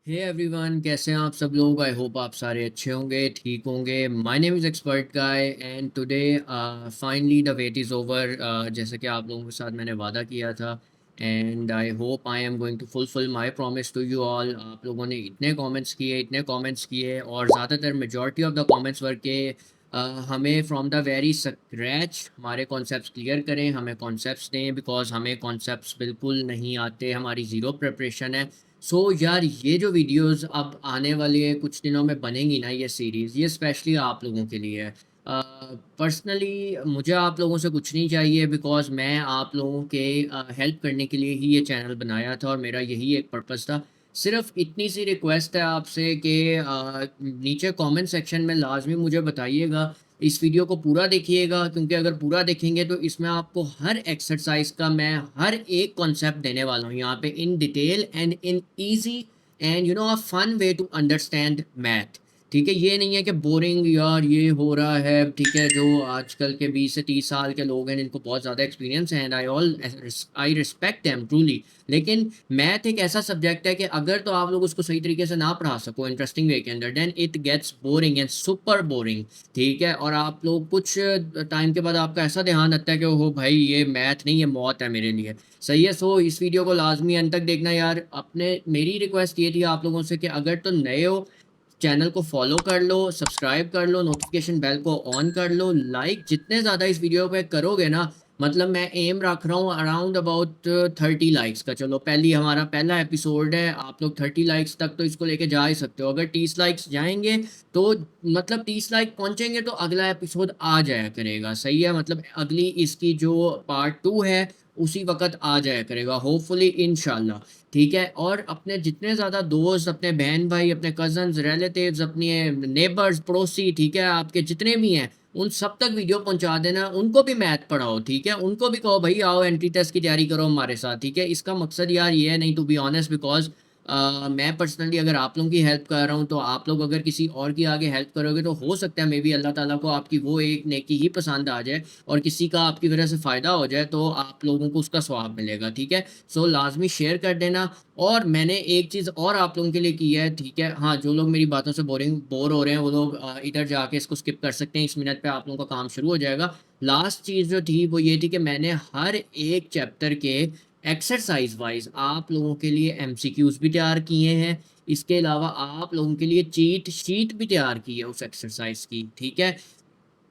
Hey everyone, कैसे हैं आप सब लोग। आई होप आप सारे अच्छे होंगे, ठीक होंगे। My name is expert guy and today finally the wait is over. जैसे कि आप लोगों के साथ मैंने वादा किया था and I hope I am going to fulfil my promise to you all. आप लोगों ने इतने कमेंट्स किए और ज़्यादातर majority of the comments were के हमें फ्रॉम द वेरी स्क्रैच हमारे कॉन्सेप्ट्स क्लियर करें, हमें कॉन्सेप्ट्स दें बिकॉज हमें कॉन्सेप्ट्स बिल्कुल नहीं आते, हमारी ज़ीरो प्रिपरेशन है। यार, ये जो वीडियोस अब आने वाले कुछ दिनों में बनेंगी ना, ये सीरीज़, ये स्पेशली आप लोगों के लिए है। पर्सनली मुझे आप लोगों से कुछ नहीं चाहिए बिकॉज़ मैं आप लोगों के हेल्प करने के लिए ही ये चैनल बनाया था और मेरा यही एक पर्पस था। सिर्फ़ इतनी सी रिक्वेस्ट है आपसे कि नीचे कमेंट सेक्शन में लाज़मी मुझे बताइएगा, इस वीडियो को पूरा देखिएगा क्योंकि अगर पूरा देखेंगे तो इसमें आपको हर एक्सरसाइज का मैं हर एक कॉन्सेप्ट देने वाला हूँ यहाँ पे in detail and in easy and a fun way to understand math. ठीक है, ये नहीं है कि बोरिंग यार ये हो रहा है। ठीक है, जो आजकल के 20 से 30 साल के लोग हैं जिनको बहुत ज़्यादा एक्सपीरियंस है and I respect them truly. लेकिन मैथ एक ऐसा सब्जेक्ट है कि अगर तो आप लोग उसको सही तरीके से ना पढ़ा सको इंटरेस्टिंग वे के अंदर, then it gets boring and super boring. ठीक है, और आप लोग कुछ टाइम के बाद आपका ऐसा ध्यान आता है कि ओहो भाई, ये मैथ नहीं, ये मौत है मेरे लिए। सही है। इस वीडियो को लाजमी अंत तक देखना यार। अपने मेरी रिक्वेस्ट ये थी आप लोगों से कि अगर तो नए हो, चैनल को फॉलो कर लो, सब्सक्राइब कर लो, नोटिफिकेशन बेल को ऑन कर लो। लाइक जितने ज़्यादा इस वीडियो पे करोगे ना, मतलब मैं एम रख रहा हूँ अराउंड अबाउट 30 लाइक्स का। चलो, हमारा पहला एपिसोड है, आप लोग 30 लाइक्स तक तो इसको लेके जा ही सकते हो। अगर 30 लाइक्स जाएंगे तो मतलब 30 लाइक पहुंचेंगे तो अगला एपिसोड आ जाया करेगा। सही है, मतलब अगली इसकी जो पार्ट 2 है उसी वक्त आ जाया करेगा, होपफुली, इंशाल्लाह। ठीक है, और अपने जितने ज़्यादा दोस्त, अपने बहन भाई, अपने कज़न्स, रिलेटिव्स, अपने नेबर्स, पड़ोसी, ठीक है, आपके जितने भी हैं, उन सब तक वीडियो पहुंचा देना। उनको भी मैथ पढ़ाओ। ठीक है, उनको भी कहो भाई आओ एंट्री टेस्ट की तैयारी करो हमारे साथ। ठीक है, इसका मकसद यार ये है, नहीं टू बी ऑनेस्ट, बिकॉज मैं पर्सनली अगर आप लोगों की हेल्प कर रहा हूँ तो आप लोग अगर किसी और की आगे हेल्प करोगे तो हो सकता है मे बी अल्लाह ताला को आपकी वो एक नेकी ही पसंद आ जाए और किसी का आपकी वजह से फ़ायदा हो जाए तो आप लोगों को उसका स्वाब मिलेगा। ठीक है, लाजमी शेयर कर देना। और मैंने एक चीज़ और आप लोगों के लिए की है। ठीक है, हाँ, जो लोग मेरी बातों से बोर हो रहे हैं वो लोग इधर जाके इसको स्किप कर सकते हैं। इस मिनट पे आप लोगों का काम शुरू हो जाएगा। लास्ट चीज़ जो थी वो ये थी कि मैंने हर एक चैप्टर के एक्सरसाइज वाइज आप लोगों के लिए एमसीक्यूज भी तैयार किए हैं। इसके अलावा आप लोगों के लिए चीट शीट भी तैयार की है उस एक्सरसाइज की। ठीक है,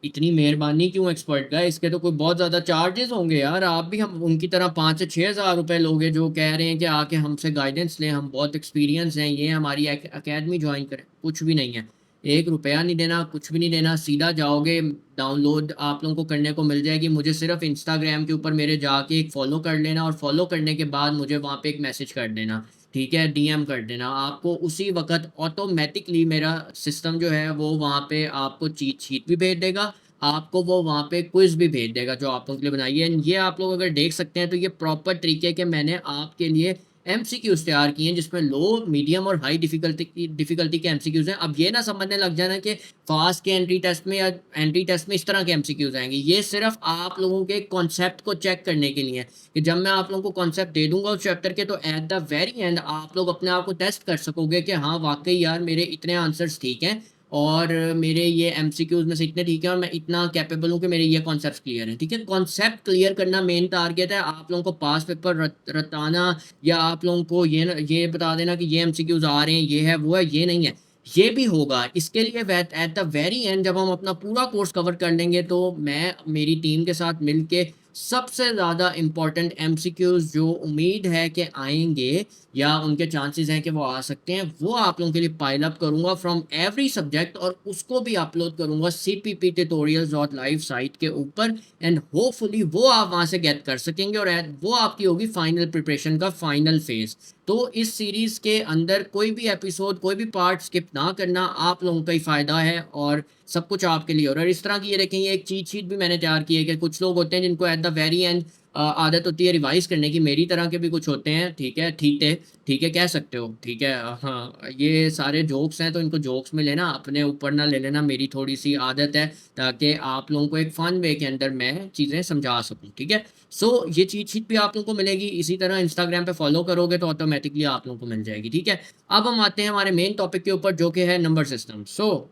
इतनी मेहरबानी क्यों एक्सपर्ट का, इसके तो कोई बहुत ज़्यादा चार्जेस होंगे यार। आप भी हम उनकी तरह 5 से 6 हज़ार रुपए लोगे जो कह रहे हैं कि आके हमसे गाइडेंस लें, हम बहुत एक्सपीरियंस हैं, ये हमारी अकेडमी ज्वाइन करें। कुछ भी नहीं है, 1 रुपया नहीं देना, कुछ भी नहीं देना। सीधा जाओगे, डाउनलोड आप लोगों को करने को मिल जाएगी। मुझे सिर्फ इंस्टाग्राम के ऊपर मेरे जाके एक फॉलो कर लेना और फॉलो करने के बाद मुझे वहाँ पे एक मैसेज कर देना। ठीक है, डीएम कर देना। आपको उसी वक्त ऑटोमेटिकली मेरा सिस्टम जो है वो वहाँ पे आपको चीट शीट भी भेज देगा, आपको वो वहाँ पे क्विज़ भी भेज देगा जो आप लोगों के लिए बनाई है। एंड ये आप लोग अगर देख सकते हैं तो ये प्रॉपर तरीके के मैंने आपके लिए एमसीक्यूज़ तैयार किए हैं जिसमें लो, मीडियम और हाई डिफ़िकल्टी के एमसीक्यूज़ हैं। अब ये ना समझने लग जाना कि फ़ास्ट के एंट्री टेस्ट में या एंट्री टेस्ट में इस तरह के एमसीक्यूज़ आएँगे। ये सिर्फ़ आप लोगों के कॉन्सेप्ट को चेक करने के लिए है कि जब मैं आप लोगों को कॉन्सेप्ट दे दूँगा उस चैप्टर के तो एट द वेरी एंड आप लोग अपने आप को टेस्ट कर सकोगे कि हाँ, वाक़ई यार मेरे इतने आंसर्स ठीक हैं और मेरे ये एमसीक्यूज़ में से इतने ठीक हैं और मैं इतना कैपेबल हूँ कि मेरे ये कॉन्सेप्ट्स क्लियर हैं। ठीक है? कॉन्सेप्ट क्लियर करना मेन टारगेट है। आप लोगों को पास पेपर रटाना या आप लोगों को ये बता देना कि ये एमसीक्यूज़ आ रहे हैं, ये है, वो है, ये नहीं है। ये भी होगा। इसके लिए एट द वेरी एंड जब हम अपना पूरा कोर्स कवर कर लेंगे तो मैं मेरी टीम के साथ मिलके सबसे ज़्यादा इम्पोर्टेंट एमसीक्यूज़ जो उम्मीद है कि आएँगे या उनके चांसेस हैं कि वो आ सकते हैं, वो आप लोगों के लिए पाइल अप करूँगा फ्रॉम एवरी सब्जेक्ट और उसको भी अपलोड करूँगा CPP tutorials dot live site के ऊपर एंड होपफुली वो आप वहाँ से गेट कर सकेंगे और वो आपकी होगी फाइनल प्रिपरेशन का फाइनल फेज़। तो इस सीरीज़ के अंदर कोई भी एपिसोड, कोई भी पार्ट स्किप ना करना, आप लोगों का ही फ़ायदा है और सब कुछ आपके लिए हो रहा है। और इस तरह की ये देखें, ये एक चीट शीट भी मैंने तैयार की है कि कुछ लोग होते हैं जिनको एट द वेरी एंड आदत होती है रिवाइज करने की, मेरी तरह के भी कुछ होते हैं, ठीक है, ठीक है कह सकते हो, ठीक है। हाँ, ये सारे जोक्स हैं तो इनको जोक्स में लेना, अपने ऊपर ना ले लेना, मेरी थोड़ी सी आदत है, ताकि आप लोगों को एक फन वे के अंदर मैं चीज़ें समझा सकूँ, ठीक है। सो ये चीट शीट भी आप लोगों को मिलेगी, इसी तरह इंस्टाग्राम पे फॉलो करोगे तो ऑटोमेटिकली आप लोगों को मिल जाएगी, ठीक है। अब हम आते हैं हमारे मेन टॉपिक के ऊपर, जो कि है नंबर सिस्टम। सो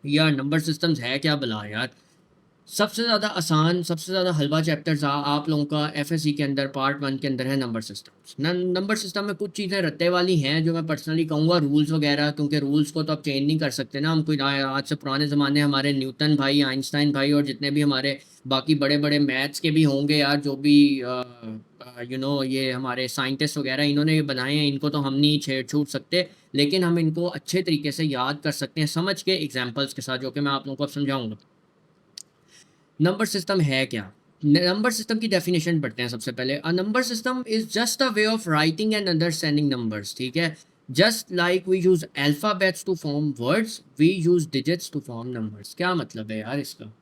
यार नंबर सिस्टम्स है क्या भला यार। सबसे ज़्यादा आसान, सबसे ज़्यादा हलवा चैप्टर्स आप लोगों का एफएससी के अंदर पार्ट 1 के अंदर है नंबर सिस्टम्स। नंबर सिस्टम में कुछ चीज़ें रट्टे वाली हैं जो मैं पर्सनली कहूँगा, रूल्स वगैरह, क्योंकि रूल्स को तो आप चेंज नहीं कर सकते ना। हम कोई आज से पुराने ज़माने हमारे न्यूटन भाई, आइंस्टाइन भाई और जितने भी हमारे बाकी बड़े-बड़े मैथ्स के भी होंगे यार, जो भी ये हमारे साइंटिस्ट वगैरह इन्होंने ये बनाए हैं, इनको तो हम नहीं छेड़-छूड़ सकते। लेकिन हम इनको अच्छे तरीके से याद कर सकते हैं समझ के एग्ज़ाम्पल्स के साथ, जो कि मैं आप लोगों को अब समझाऊँगा। नंबर सिस्टम है क्या? नंबर सिस्टम की डेफिनेशन पढ़ते हैं सबसे पहले। A number system is just a way of writing and understanding numbers, ठीक है? Just like we use alphabets to form words, we use digits to form numbers. क्या मतलब है यार इसका?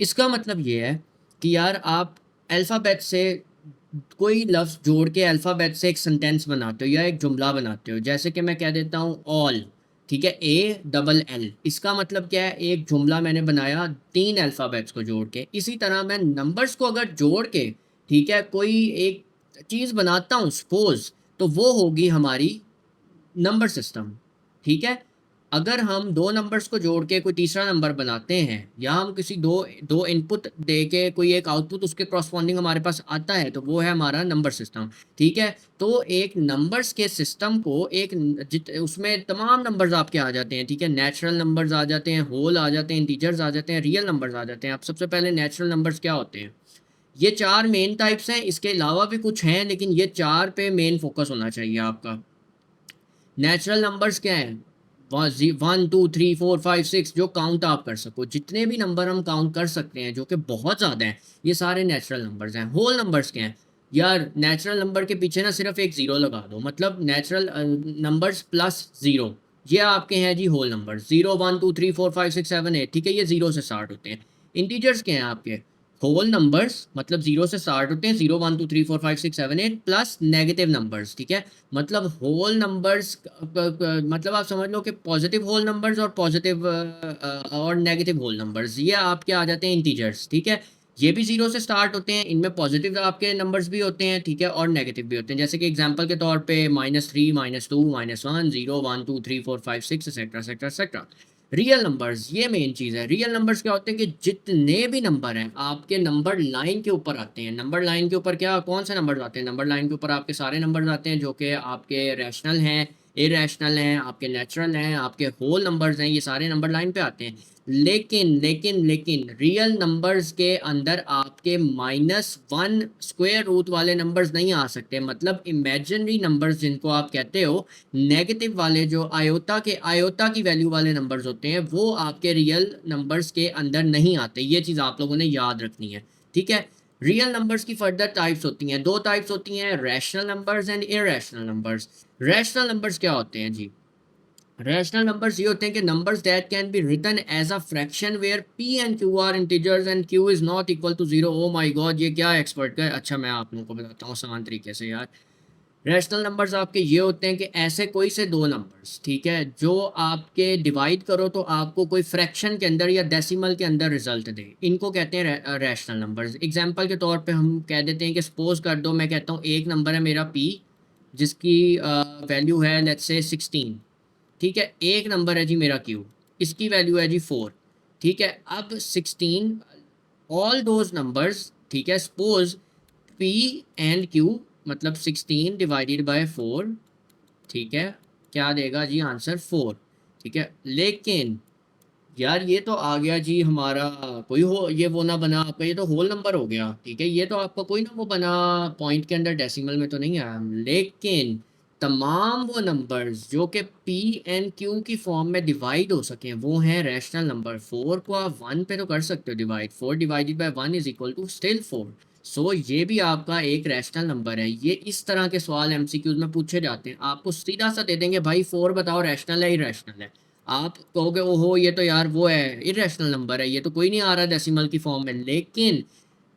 इसका मतलब ये है कि यार आप अल्फ़ाबेट से कोई लफ्ज़ जोड़ के अल्फ़ाबेट से एक सेंटेंस बनाते हो या एक जुमला बनाते हो। जैसे कि मैं कह देता हूँ ऑल, ठीक है? ए डबल एल, इसका मतलब क्या है? एक जुमला मैंने बनाया 3 अल्फ़ाबेट्स को जोड़ के। इसी तरह मैं नंबर्स को अगर जोड़ के, ठीक है, कोई एक चीज़ बनाता हूँ सपोज़, तो वो होगी हमारी नंबर सिस्टम, ठीक है। अगर हम दो नंबर्स को जोड़ के कोई तीसरा नंबर बनाते हैं, या हम किसी दो दो इनपुट दे के कोई एक आउटपुट उसके करस्पॉन्डिंग हमारे पास आता है, तो वो है हमारा नंबर सिस्टम, ठीक है। तो एक नंबर्स के सिस्टम को एक उसमें तमाम नंबर्स आपके आ जाते हैं, ठीक है। नेचुरल नंबर्स आ जाते हैं, होल आ जाते हैं, इंटीजर्स आ जाते हैं, रियल नंबर्स आ जाते हैं। अब सबसे पहले नेचुरल नंबर्स क्या होते हैं? ये चार मेन टाइप्स हैं, इसके अलावा भी कुछ हैं, लेकिन ये चार पे मेन फोकस होना चाहिए आपका। नेचुरल नंबर्स क्या हैं? 1 2 3 4 5 6, जो काउंट आप कर सको, जितने भी नंबर हम काउंट कर सकते हैं, जो कि बहुत ज़्यादा हैं, ये सारे नेचुरल नंबर्स हैं। होल नंबर्स क्या हैं? यार नेचुरल नंबर के पीछे ना सिर्फ एक ज़ीरो लगा दो, मतलब नेचुरल नंबर्स प्लस ज़ीरो, ये आपके हैं जी होल नंबर। 0 1 2 3 4 5 6 7 8, ठीक है, ये ज़ीरो से स्टार्ट होते हैं। इंटीजर्स क्या हैं आपके? होल नंबर्स, मतलब ज़ीरो से स्टार्ट होते हैं, 0 1 2 3 4 5 6 7 8 प्लस नेगेटिव नंबर्स, ठीक है। मतलब होल नंबर्स, मतलब आप समझ लो कि पॉजिटिव होल नंबर्स और पॉजिटिव और नेगेटिव होल नंबर्स, ये आपके आ जाते हैं इंटीजर्स, ठीक है। ये भी जीरो से स्टार्ट होते हैं, इनमें पॉजिटिव आपके नंबर्स भी होते हैं, ठीक है, और नेगेटिव भी होते हैं। जैसे कि एग्जांपल के तौर पे -3 -2 -1 0 1 2 3 4 5 6 etcetera etcetera etcetera. Real numbers, ये मेन चीज़ है। रियल नंबर्स क्या होते हैं कि जितने भी नंबर हैं आपके नंबर लाइन के ऊपर आते हैं। नंबर लाइन के ऊपर क्या, कौन से नंबर्स आते हैं? नंबर लाइन के ऊपर आपके सारे नंबर्स आते हैं, जो कि आपके रैशनल हैं, इरैशनल हैं, आपके नेचुरल हैं, आपके होल नंबर्स हैं, ये सारे नंबर लाइन पे आते हैं। लेकिन रियल नंबर्स के अंदर आपके -1 स्क्वायर रूट वाले नंबर्स नहीं आ सकते। मतलब इमेजिनरी नंबर्स जिनको आप कहते हो, नेगेटिव वाले, जो आयोता की वैल्यू वाले नंबर्स होते हैं, वो आपके रियल नंबर्स के अंदर नहीं आते। ये चीज़ आप लोगों ने याद रखनी है, ठीक है। रियल नंबर्स की फर्दर टाइप्स होती हैं, दो टाइप्स होती हैं, rational numbers and irrational numbers. Rational numbers क्या होते हैं जी? रैशनल नंबर्स ये होते हैं कि numbers that can be written as a fraction where p and q are integers and q is not equal to zero. Oh my god, ये क्या expert का है। अच्छा, मैं आप लोगों को बताता हूँ आसान तरीके से यार। रैशनल नंबर्स आपके ये होते हैं कि ऐसे कोई से दो नंबर्स, ठीक है, जो आपके डिवाइड करो तो आपको कोई फ्रैक्शन के अंदर या डेसिमल के अंदर रिजल्ट दे, इनको कहते हैं रैशनल नंबर्स। एग्जांपल के तौर पे हम कह देते हैं कि सपोज कर दो, मैं कहता हूँ एक नंबर है मेरा पी, जिसकी वैल्यू है लेट्स से 16, ठीक है। एक नंबर है जी मेरा क्यू, इसकी वैल्यू है जी 4, ठीक है। अब 16, ऑल दोज नंबर्स, ठीक है, सपोज पी एंड क्यू, मतलब 16 डिवाइडेड बाय 4, ठीक है, क्या देगा जी आंसर 4, ठीक है। लेकिन यार ये तो आ गया जी हमारा, कोई हो ये वो ना बना आपका, ये तो होल नंबर हो गया, ठीक है। ये तो आपका कोई ना वो बना, पॉइंट के अंदर डेसिमल में तो नहीं आया। लेकिन तमाम वो नंबर्स जो कि पी एंड क्यू की फॉर्म में डिवाइड हो सकें, वो हैं रैशनल नंबर। 4 को आप 1 पे तो कर सकते हो divide, 4 divided by 1 is equal to still 4। So ये भी आपका एक रैशनल नंबर है। ये इस तरह के सवाल एमसीक्यूज में पूछे जाते हैं, आपको सीधा सा दे देंगे भाई 4 बताओ रैशनल है इरैशनल है। आप कहोगे ओहो ये तो यार वो है इरेशनल नंबर है, ये तो कोई नहीं आ रहा डेसिमल की फॉर्म में। लेकिन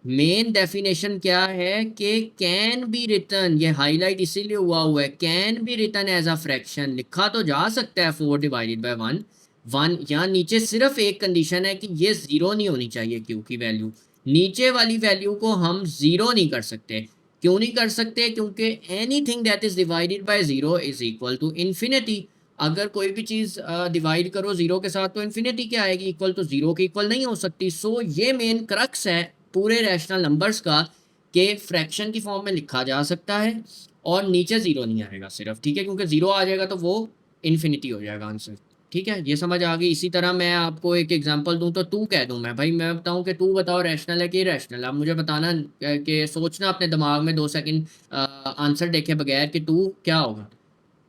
मेन डेफिनेशन क्या है कि कैन बी रिटर्न, ये हाईलाइट इसीलिए हुआ है, can be return as a fraction, लिखा तो जा सकता है 4 डिवाइडेड बाय 1 1। यहाँ नीचे सिर्फ एक कंडीशन है कि ये जीरो नहीं होनी चाहिए, क्यू की वैल्यू, नीचे वाली वैल्यू को हम जीरो नहीं कर सकते। क्यों नहीं कर सकते? क्योंकि anything that is divided by zero is equal to infinity. अगर कोई भी चीज़ डिवाइड करो जीरो के साथ तो इन्फिनिटी क्या आएगी? इक्वल तो जीरो के इक्वल नहीं हो सकती। सो ये मेन क्रक्स है पूरे रैशनल नंबर्स का, कि फ्रैक्शन की फॉर्म में लिखा जा सकता है और नीचे जीरो नहीं आएगा सिर्फ, ठीक है, क्योंकि जीरो आ जाएगा तो वो इन्फिनिटी हो जाएगा आंसर। ठीक है, ये समझ आ गई। इसी तरह मैं आपको एक एग्जांपल दूं तो टू कह दूं मैं, भाई मैं बताऊं कि टू बताओ रैशनल है कि इरैशनल, आप मुझे बताना कि सोचना अपने दिमाग में 2 सेकंड आंसर देखे बगैर कि टू क्या होगा।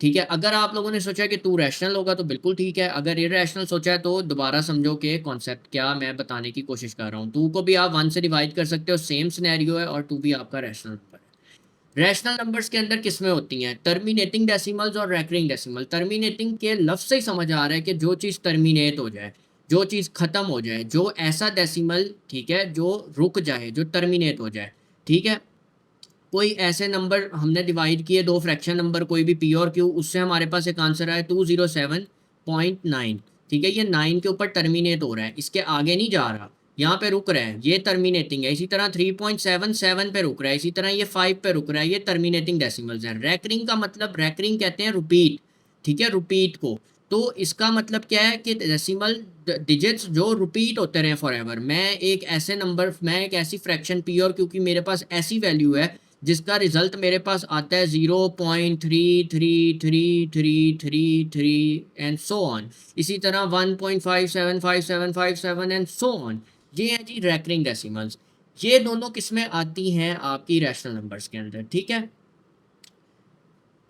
ठीक है, अगर आप लोगों ने सोचा कि टू रैशनल होगा तो बिल्कुल ठीक है, अगर इरैशनल सोचा है तो दोबारा समझो कि कॉन्सेप्ट क्या मैं बताने की कोशिश कर रहा हूँ। टू को भी आप 1 से डिवाइड कर सकते हो, सेम सिनेरियो है, और टू भी आपका रैशनल नंबर है। रैशनल नंबर्स के अंदर किस्में होती हैं, टर्मिनेटिंग डेसिमल्स और रैकरिंग डेसिमल। टर्मिनेटिंग के लफ्ज से ही समझ आ रहा है कि जो चीज़ टर्मिनेट हो जाए, जो चीज़ ख़त्म हो जाए, जो ऐसा डेसिमल, ठीक है, जो रुक जाए, जो टर्मिनेट हो जाए। ठीक है, कोई ऐसे नंबर हमने डिवाइड किए दो फ्रैक्शन नंबर, कोई भी पी और क्यू, उससे हमारे पास एक आंसर आया 207.9। ठीक है, ये 9 के ऊपर टर्मिनेट हो रहा है, इसके आगे नहीं जा रहा, यहाँ पे रुक रहा है, ये टर्मिनेटिंग है। इसी तरह 3.77 पे रुक रहा है, इसी तरह ये 5 पे रुक रहा है, ये टर्मिनेटिंग डेसिमल्स हैं। रैकरिंग का मतलब, रैकरिंग कहते हैं रिपीट, ठीक है, रिपीट को। तो इसका मतलब क्या है कि डेसिमल डिजिट्स जो रिपीट होते रहे फॉर एवर। मैं एक ऐसे नंबर, मैं एक ऐसी फ्रैक्शन पी और क्योंकि मेरे पास ऐसी वैल्यू है जिसका रिजल्ट मेरे पास आता है 0.333333 एंड सो ऑन, इसी तरह 1.575757 एंड सो ऑन। ये है जी रैकरिंग डेसिमल्स। ये दोनों किस्में आती हैं आपकी रैशनल नंबर्स के अंदर। ठीक है,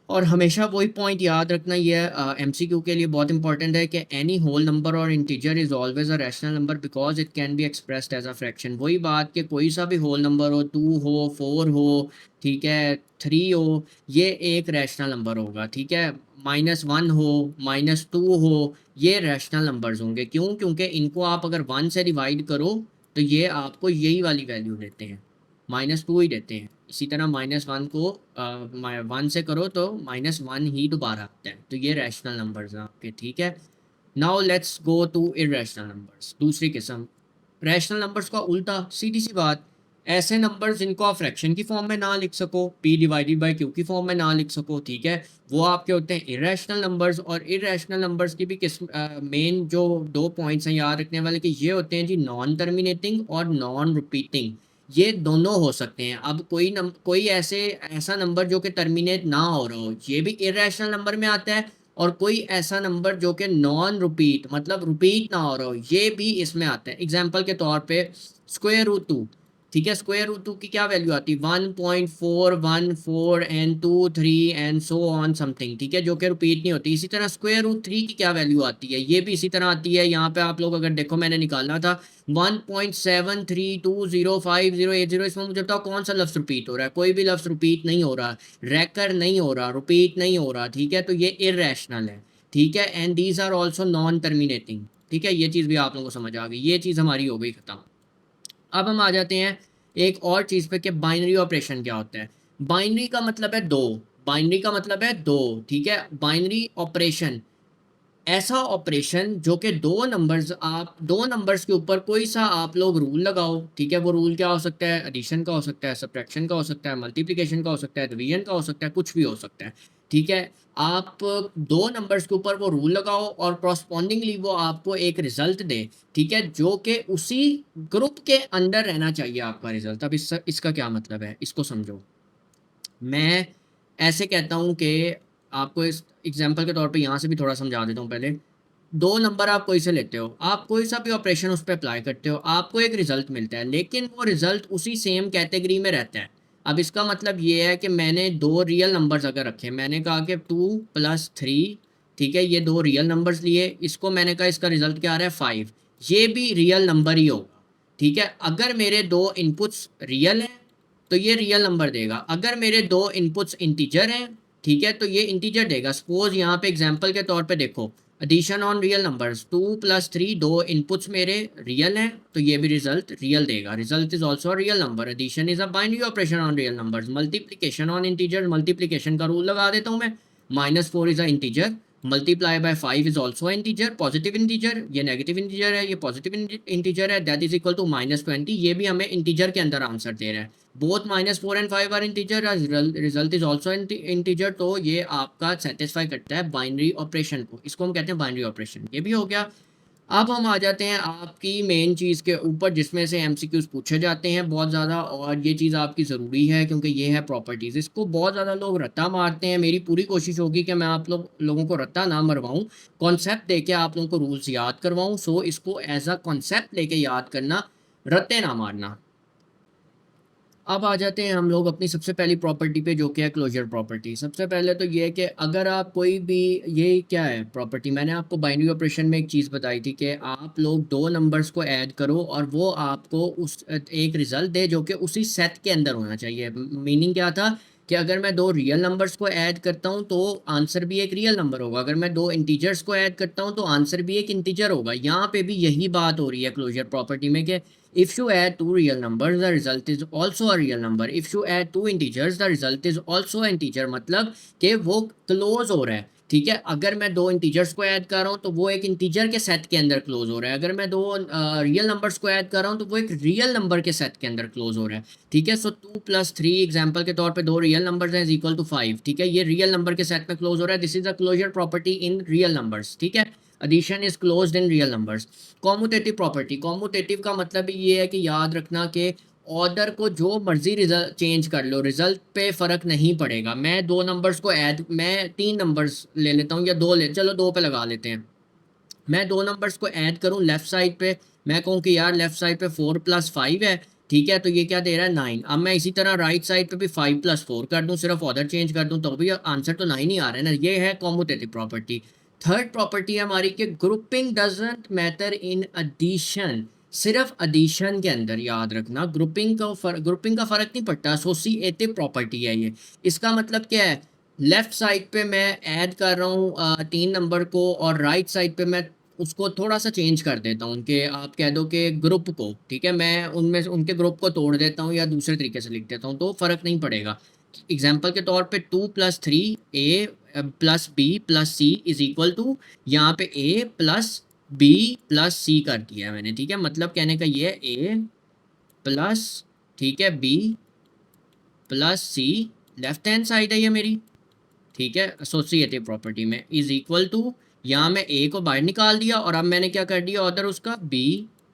और हमेशा वही पॉइंट याद रखना, ये एमसीक्यू के लिए बहुत इंपॉर्टेंट है कि एनी होल नंबर और integer is always a rational number because it can be expressed as a fraction. वही बात कि कोई सा भी होल नंबर हो, 2 हो, 4 हो, ठीक है, 3 हो, ये एक रैशनल नंबर होगा। ठीक है, -1 हो, -2 हो, ये रैशनल नंबर्स होंगे। क्यों? क्योंकि इनको आप अगर 1 से डिवाइड करो तो ये आपको यही वाली वैल्यू देते हैं, -2 ही देते हैं। इसी तरह -1 को 1 से करो तो -1 ही दोबारा आता है। तो ये रैशनल नंबर्स हैं आपके। ठीक है, now let's go to irrational numbers, दूसरी किस्म। रैशनल नंबर्स का उल्टा, सीधी सी बात, ऐसे नंबर्स जिनको आप फ्रैक्शन की फॉर्म में ना लिख सको, p डिवाइडेड बाई q की फॉर्म में ना लिख सको, ठीक है, वो आपके होते हैं इरेशनल नंबर्स। और इरेशनल नंबर्स की भी किस्म, मेन जो 2 पॉइंट्स हैं याद रखने वाले कि ये होते हैं जी नॉन टर्मिनेटिंग और नॉन रिपीटिंग। ये दोनों हो सकते हैं। अब कोई ऐसा नंबर जो कि टर्मिनेट ना हो रहा हो, ये भी इरेशनल नंबर में आता है, और कोई ऐसा नंबर जो कि नॉन रिपीट, मतलब रिपीट ना हो रहा हो, ये भी इसमें आता है। एग्जांपल के तौर पे स्क्वायर रूट 2, ठीक है, स्क्वायर रूट 2 की क्या वैल्यू आती है? 1.414 and 2 3 and so on something, ठीक है, जो कि रिपीट नहीं होती। इसी तरह स्क्वायर रूट 3 की क्या वैल्यू आती है? ये भी इसी तरह आती है। यहाँ पे आप लोग अगर देखो, मैंने निकालना था 1.73205080। इसमें मुझे बताओ कौन सा लफ्ज़ रिपीट हो रहा है? कोई भी लफ्ज़ रिपीट नहीं हो रहा, रैकर नहीं हो रहा, रिपीट नहीं हो रहा। ठीक है, तो ये इरेशनल है। ठीक है, and these are also non terminating. ठीक है, ये चीज़ भी आप लोगों को समझ आ गई, ये चीज़ हमारी हो गई खत्म। अब हम आ जाते हैं एक और चीज़ पे कि बाइनरी ऑपरेशन क्या होता है। बाइनरी का मतलब है दो, बाइनरी का मतलब है दो, ठीक है, बाइनरी ऑपरेशन, ऐसा ऑपरेशन जो कि दो नंबर्स के ऊपर कोई सा आप लोग रूल लगाओ। ठीक है, वो रूल क्या हो सकता है? एडिशन का हो सकता है, सब्ट्रैक्शन का हो सकता है, मल्टीप्लिकेशन का हो सकता है, डिवीजन का हो सकता है, कुछ भी हो सकता है। ठीक है, आप दो नंबर्स के ऊपर वो रूल लगाओ और कॉरस्पॉन्डिंगली वो आपको एक रिजल्ट दे, ठीक है, जो कि उसी ग्रुप के अंदर रहना चाहिए आपका रिजल्ट। अब इसका क्या मतलब है, इसको समझो। मैं ऐसे कहता हूँ कि आपको इस एग्जांपल के तौर पे यहाँ से भी थोड़ा समझा देता हूँ पहले। दो नंबर आप कोई से लेते हो, आप कोई सा भी ऑपरेशन उस पर अप्लाई करते हो, आपको एक रिजल्ट मिलता है, लेकिन वो रिजल्ट उसी सेम कैटेगरी में रहता है। अब इसका मतलब ये है कि मैंने दो रियल नंबर्स अगर रखे, मैंने कहा कि 2 + 3, ठीक है, ये दो रियल नंबर्स लिए, इसको मैंने कहा इसका रिजल्ट क्या आ रहा है 5, ये भी रियल नंबर ही होगा। ठीक है, अगर मेरे दो इनपुट्स रियल हैं तो ये रियल नंबर देगा, अगर मेरे दो इनपुट्स इंटीजर हैं, ठीक है, तो ये इंटीजर देगा। सपोज यहाँ पे एग्जांपल के तौर पे देखो, एडिशन ऑन रियल नंबर्स, 2 + 3, दो इनपुट्स मेरे रियल हैं तो ये भी रिजल्ट रियल देगा। Result is also real number. Addition is a binary operation on real numbers. Multiplication on integer, multiplication का रूल लगा देता हूँ मैं। -4 is a integer, multiply by 5 is also integer, positive integer. ये नेगेटिव इंटीजर है, ये positive integer है, that is equal to -20। ये भी हमें इंटीजर के अंदर आंसर दे रहा है। Both -4 and 5 are integer, result is also integer. तो ये आपका सेटिस्फाई करता है बाइनरी ऑपरेशन को, इसको हम कहते हैं बाइनरी ऑपरेशन। ये भी हो गया। अब हम आ जाते हैं आपकी मेन चीज़ के ऊपर जिसमें से एमसीक्यूज पूछे जाते हैं बहुत ज़्यादा, और ये चीज़ आपकी ज़रूरी है क्योंकि ये है प्रॉपर्टीज़। इसको बहुत ज़्यादा लोग रट्टा मारते हैं। मेरी पूरी कोशिश होगी कि मैं आप लोगों को रट्टा ना मरवाऊँ, कॉन्सेप्ट दे के आप लोगों को रूल्स याद करवाऊँ। सो इसको एज अ कॉन्सेप्ट लेके याद करना, रट्टे ना मारना। अब आ जाते हैं हम लोग अपनी सबसे पहली प्रॉपर्टी पे, जो कि है क्लोजर प्रॉपर्टी। सबसे पहले तो ये है कि अगर आप कोई भी, ये क्या है प्रॉपर्टी, मैंने आपको बाइनरी ऑपरेशन में एक चीज़ बताई थी कि आप लोग दो नंबर्स को ऐड करो और वो आपको उस एक रिजल्ट दे जो कि उसी सेट के अंदर होना चाहिए। मीनिंग क्या था कि अगर मैं दो रियल नंबर्स को ऐड करता हूँ तो आंसर भी एक रियल नंबर होगा, अगर मैं दो इंटीजर्स को ऐड करता हूँ तो आंसर भी एक इंटीजर होगा। यहाँ पे भी यही बात हो रही है क्लोजर प्रॉपर्टी में कि if you add two real numbers the result is also a real number, if you add two integers the result is also an integer। मतलब कि वो क्लोज हो रहा है। ठीक है, अगर मैं दो इंटीजर्स को ऐड कर रहा हूँ तो वो एक इंटीजर के सेट के अंदर क्लोज हो रहा है, अगर मैं दो रियल नंबर्स को ऐड कर रहा हूँ तो वो एक रियल नंबर के सेट के अंदर क्लोज हो रहा है। ठीक है, सो 2 + 3 एग्जांपल के तौर पे दो रियल नंबर्स हैं, इज इक्वल टू 5। ठीक है, ये रियल नंबर के सेट में क्लोज हो रहा है। This is a closure property in real numbers. ठीक है, addition is closed in real numbers. Commutative property, commutative का मतलब ये है कि याद रखना कि ऑर्डर को जो मर्जी रिजल्ट चेंज कर लो, रिजल्ट पे फ़र्क नहीं पड़ेगा। मैं दो नंबर्स को ऐड, मैं तीन नंबर्स ले लेता हूँ या दो ले, चलो दो पे लगा लेते हैं। मैं दो नंबर्स को ऐड करूँ लेफ्ट साइड पे, मैं कहूँ कि यार लेफ्ट साइड पे 4 + 5 है। ठीक है, तो ये क्या दे रहा है 9। अब मैं इसी तरह राइट साइड पे भी 5 + 4 कर दूँ, सिर्फ ऑर्डर चेंज कर दूँ तो भी आंसर तो 9 ही आ रहा है ना। ये है कॉम्यूटेटिव प्रॉपर्टी। थर्ड प्रॉपर्टी है हमारी कि grouping doesn't matter in addition. सिर्फ एडिशन के अंदर याद रखना, ग्रुपिंग का फर्क नहीं पड़ता, एसोसिएटिव प्रॉपर्टी है ये। इसका मतलब क्या है, लेफ्ट साइड पे मैं ऐड कर रहा हूँ तीन नंबर को और राइट साइड पे मैं उसको थोड़ा सा चेंज कर देता हूँ, उनके आप कह दो कि ग्रुप को। ठीक है, मैं उनमें से उनके ग्रुप को तोड़ देता हूँ या दूसरे तरीके से लिख देता हूँ तो फ़र्क नहीं पड़ेगा। एग्जाम्पल के तौर पे 2 + 3 A plus B plus C is equal to, यहाँ पे A plus B plus C कर दिया है मैंने। ठीक है, मतलब कहने का ये है ए प्लस, ठीक है, बी प्लस सी, लेफ्ट हैंड साइड है ये मेरी। ठीक है, एसोसिएटिव प्रॉपर्टी में इज इक्वल टू, यहाँ मैं ए को बाहर निकाल दिया और अब मैंने क्या कर दिया ऑर्डर उसका बी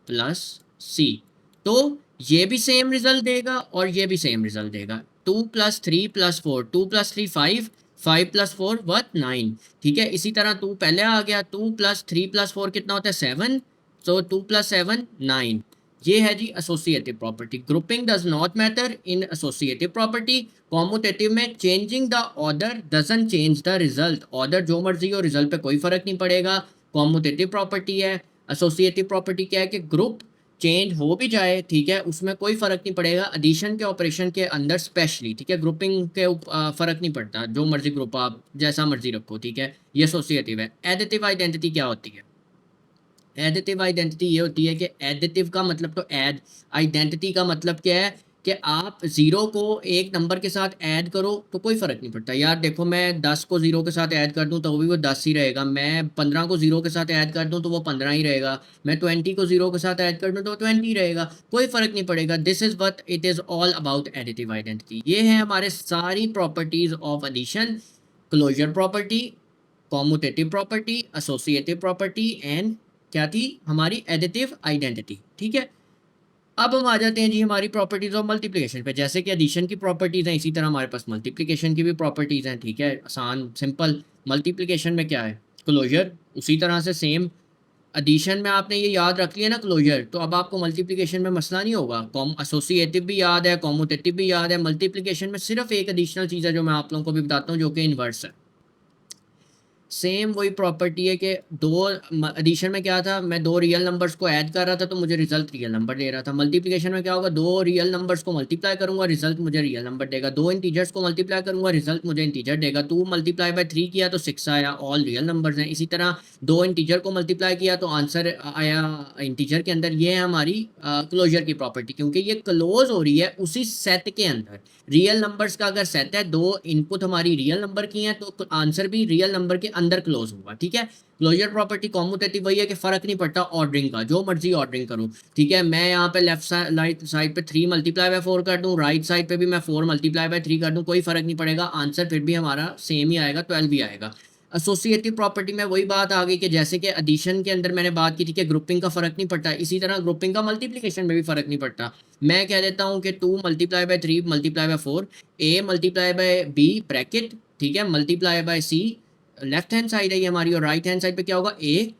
प्लस सी। तो ये भी सेम रिजल्ट देगा और ये भी सेम रिजल्ट देगा। 2 + 3 + 4, 2 + 3 5, 5 + 4 वट 9। ठीक है, इसी तरह 2 पहले आ गया, 2 + 3 + 4 कितना होता है 7, सो 2 + 7 9। ये है जी associative property. Grouping does not matter in associative property. Commutative में changing the order doesn't change the result, order जो मर्जी हो रिजल्ट पे कोई फर्क नहीं पड़ेगा। कॉम्यूटेटिव प्रॉपर्टी है। एसोसिएटिव प्रॉपर्टी क्या है कि ग्रुप चेंज हो भी जाए, ठीक है, उसमें कोई फर्क नहीं पड़ेगा एडिशन के ऑपरेशन के अंदर स्पेशली। ठीक है, ग्रुपिंग के फर्क नहीं पड़ता, जो मर्जी ग्रुप आप जैसा मर्जी रखो। ठीक है, ये एसोसिएटिव है। एडिटिव आइडेंटिटी क्या होती है? एडिटिव आइडेंटिटी ये होती है कि एडिटिव का मतलब तो ऐड, आइडेंटिटी का मतलब क्या है कि आप ज़ीरो को एक नंबर के साथ ऐड करो तो कोई फ़र्क नहीं पड़ता। यार देखो, मैं 10 को ज़ीरो के साथ ऐड कर दूं तो भी वो 10 ही रहेगा, मैं 15 को ज़ीरो के साथ ऐड कर दूं तो वो 15 ही रहेगा, मैं 20 को ज़ीरो के साथ ऐड कर दूं तो 20 ही रहेगा, कोई फ़र्क नहीं पड़ेगा। This is what it is all about additive identity. ये है हमारे सारी properties of addition: closure property, commutative property, associative property and क्या थी हमारी एडिटिव आइडेंटिटी। ठीक है, अब हम आ जाते हैं जी हमारी प्रॉपर्टीज ऑफ मल्टीप्लिकेशन पे। जैसे कि एडिशन की प्रॉपर्टीज हैं, इसी तरह हमारे पास मल्टीप्लिकेशन की भी प्रॉपर्टीज हैं। ठीक है, आसान सिंपल। मल्टीप्लिकेशन में क्या है, क्लोजर, उसी तरह से सेम। एडिशन में आपने ये याद रख लिया ना क्लोजर, तो अब आपको मल्टीप्लिकेशन में मसला नहीं होगा। कॉम एसोसिएटिव भी याद है, कॉम्यूटेटिव भी याद है। मल्टीप्लिकेशन में सिर्फ एक एडिशनल चीज़ है जो मैं आप लोगों को भी बताता हूँ, जो कि इन्वर्स है। सेम वही प्रॉपर्टी है कि दो एडिशन में क्या था, मैं दो रियल नंबर्स को ऐड कर रहा था तो मुझे रिजल्ट रियल नंबर दे रहा था। मल्टीप्लिकेशन में क्या होगा, दो रियल नंबर्स को मल्टीप्लाई करूंगा, रिजल्ट मुझे रियल नंबर देगा। दो इंटीजर्स को मल्टीप्लाई करूंगा, रिजल्ट मुझे इंटीजर देगा। 2 मल्टीप्लाई बाय 3 किया तो 6 आया, ऑल रियल नंबर्स हैं। इसी तरह दो इंटीजर को मल्टीप्लाई किया तो आंसर आया इंटीजर के अंदर। ये है हमारी क्लोजर की प्रॉपर्टी, क्योंकि ये क्लोज हो रही है उसी सेट के अंदर। रियल नंबर्स का अगर सेट है, दो इनपुट हमारी रियल नंबर की हैं, तो आंसर भी रियल नंबर के अंदर क्लोज होगा। ठीक है, क्लोजर प्रॉपर्टी कॉम्यूटेटिव वही है कि फर्क नहीं पड़ता ऑर्डरिंग का, जो मर्जी ऑर्डरिंग करूं। ठीक है, मैं यहाँ पे लेफ्ट साइड पे 3 मल्टीप्लाई बाय 4 कर दूं, राइट साइड पे भी मैं 4 मल्टीप्लाई बाय 3 कर दूं, कोई फर्क नहीं पड़ेगा, आंसर फिर भी हमारा सेम ही आएगा, 12 भी आएगा। एसोसिएटिव प्रॉपर्टी में वही बात आ गई कि जैसे कि एडिशन के अंदर मैंने बात की थी कि ग्रुपिंग का फर्क नहीं पड़ता, इसी तरह ग्रुपिंग का मल्टीप्लिकेशन में भी फर्क नहीं पड़ता। मैं कह देता हूँ कि 2 multiply by 3 multiply by 4, a multiply by b bracket, ठीक है, multiply by c, left hand side है ये हमारी, और राइट हैंड साइड पे क्या होगा, A